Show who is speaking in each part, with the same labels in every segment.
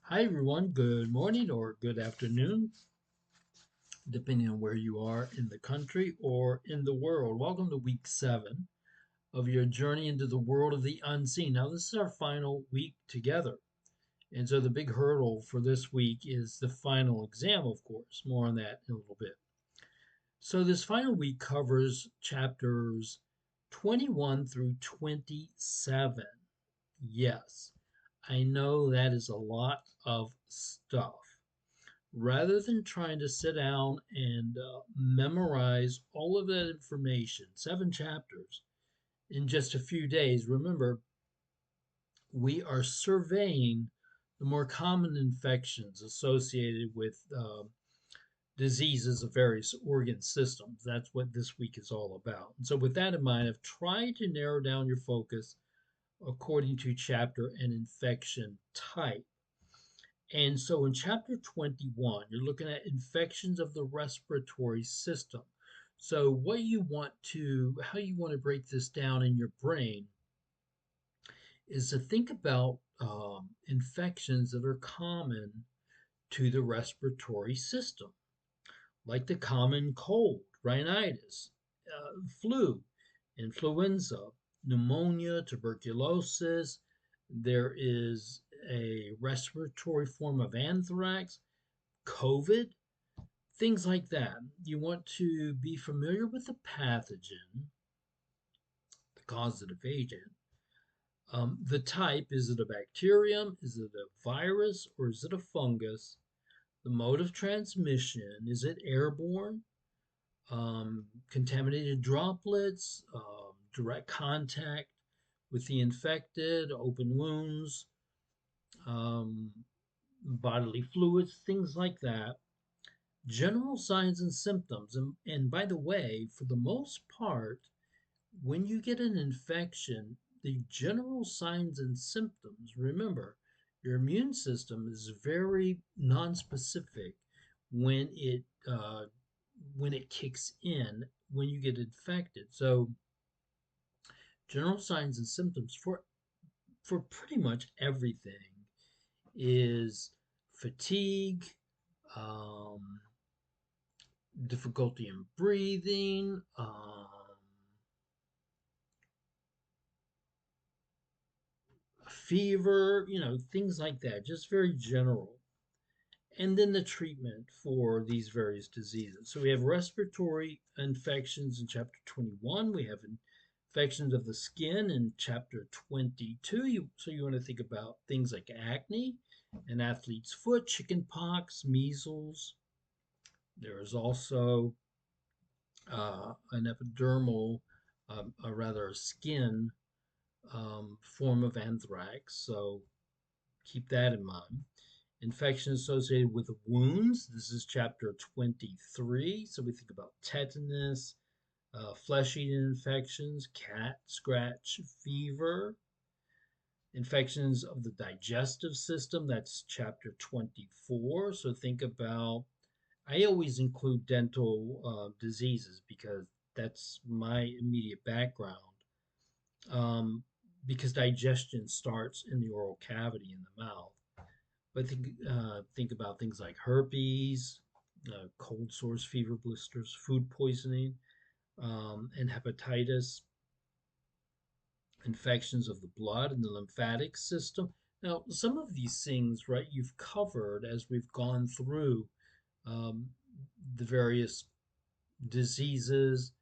Speaker 1: Hi, everyone. Good morning or good afternoon, depending on where you are in the country or in the world. Welcome to week 7 of your journey into the world of the unseen. Now, this is our final week together. And so the big hurdle for this week is the final exam, of course. More on that in a little bit. So, this final week covers chapters 21 through 27. Yes, I know that is a lot of stuff. Rather than trying to sit down and memorize all of that information, 7 chapters, in just a few days, remember, we are surveying the more common infections associated with diseases of various organ systems. That's what this week is all about. And so, with that in mind, I've tried to narrow down your focus according to chapter and infection type. And so in chapter 21, you're looking at infections of the respiratory system. So how you want to break this down in your brain is to think about infections that are common to the respiratory system, like the common cold, rhinitis, flu, influenza, pneumonia, tuberculosis. There is a respiratory form of anthrax, COVID, things like that. You want to be familiar with the pathogen, the causative agent. The type, is it a bacterium? Is it a virus? Or is it a fungus? The mode of transmission, is it airborne? Contaminated droplets, direct contact with the infected, open wounds, um, bodily fluids, things like that. General signs and symptoms. And by the way, for the most part, when you get an infection, the general signs and symptoms, remember, your immune system is very nonspecific when it kicks in when you get infected. So general signs and symptoms for pretty much everything is fatigue, um, difficulty in breathing, fever, things like that, just very general. And then the treatment for these various diseases. So we have respiratory infections in chapter 21. We have infections of the skin in chapter 22. So you want to think about things like acne, an athlete's foot, chicken pox, measles. There is also an epidermal, or rather a skin form of anthrax. So keep that in mind. Infection associated with wounds. This is chapter 23. So we think about tetanus, flesh-eating infections, cat scratch fever, infections of the digestive system. That's chapter 24. So think about, I always include dental diseases because that's my immediate background. Um, because digestion starts in the oral cavity in the mouth. But think about things like herpes, cold sores, fever, blisters, food poisoning, and hepatitis, infections of the blood and the lymphatic system. Now, some of these things, right, you've covered as we've gone through um, the various diseases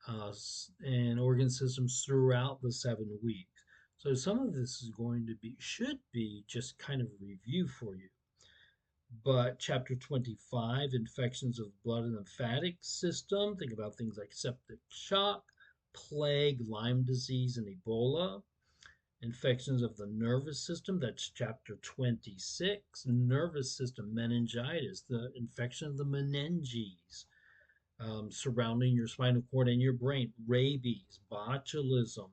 Speaker 1: and organ systems throughout the 7 weeks. So some of this is should be just kind of review for you. But chapter 25, infections of the blood and lymphatic system, think about things like septic shock, plague, Lyme disease, and Ebola. Infections of the nervous system, that's chapter 26. Nervous system, meningitis, the infection of the meninges surrounding your spinal cord and your brain, rabies, botulism,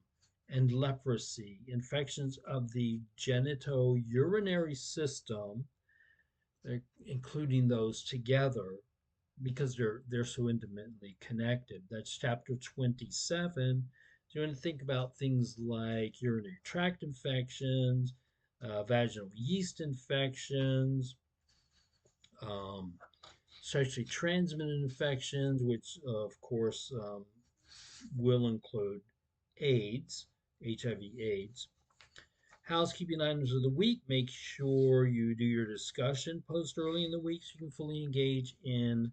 Speaker 1: and leprosy. Infections of the genitourinary system, including those together because they're so intimately connected. That's chapter 27. So you want to think about things like urinary tract infections, vaginal yeast infections, um, sexually transmitted infections, which of course will include AIDS, HIV/AIDS. Housekeeping items of the week: make sure you do your discussion post early in the week so you can fully engage in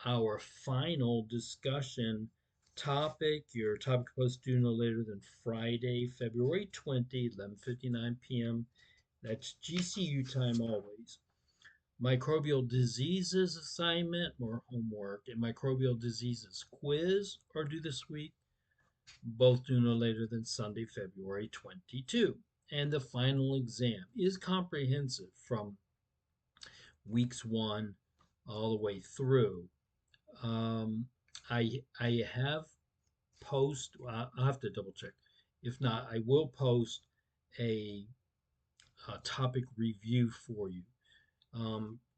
Speaker 1: our final discussion topic. Your topic post due no later than Friday, February 20, 11:59 p.m. That's GCU time always. Microbial diseases assignment, more homework, and microbial diseases quiz are due this week, both due no later than Sunday, February 22. And the final exam is comprehensive from weeks 1 all the way through. Um, I have I'll have to double check. If not, I will post a topic review for you.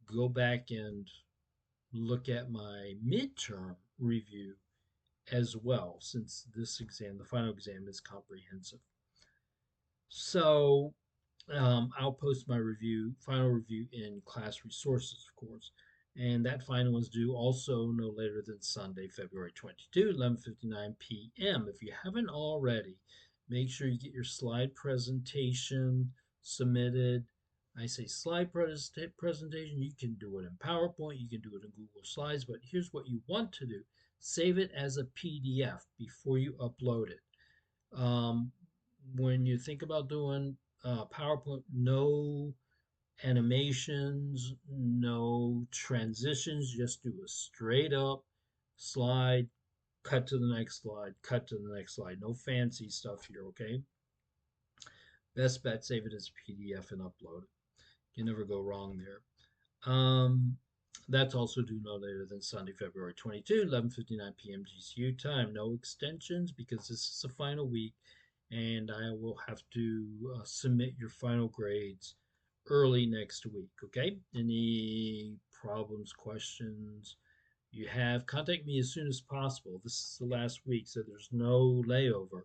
Speaker 1: Go back and look at my midterm review as well, since this exam, the final exam, is comprehensive. So I'll post my final review in class resources, of course. And that final is due also no later than Sunday, February 22, 11:59 p.m. If you haven't already, make sure you get your slide presentation submitted. I say slide presentation, you can do it in PowerPoint, you can do it in Google Slides, but here's what you want to do. Save it as a PDF before you upload it. Um, when you think about doing PowerPoint, no animations, no transitions, just do a straight up slide, cut to the next slide, cut to the next slide. No fancy stuff here, okay? Best bet, save it as a PDF and upload it. You never go wrong there. Um, that's also due no later than Sunday, February 22, 11:59 p.m. GCU time. No extensions because this is the final week, and I will have to submit your final grades early next week. Okay? Any problems, questions you have, contact me as soon as possible. This is the last week, so there's no layover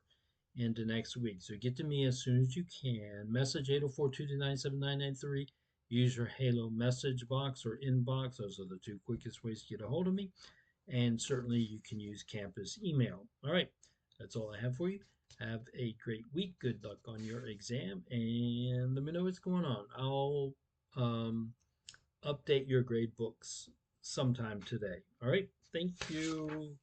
Speaker 1: into next week. So get to me as soon as you can. Message 804-229-7993. Use your Halo message box or inbox. Those are the two quickest ways to get a hold of me. And certainly you can use campus email. All right, that's all I have for you. Have a great week. Good luck on your exam, and let me know what's going on. I'll update your grade books sometime today. All right, thank you.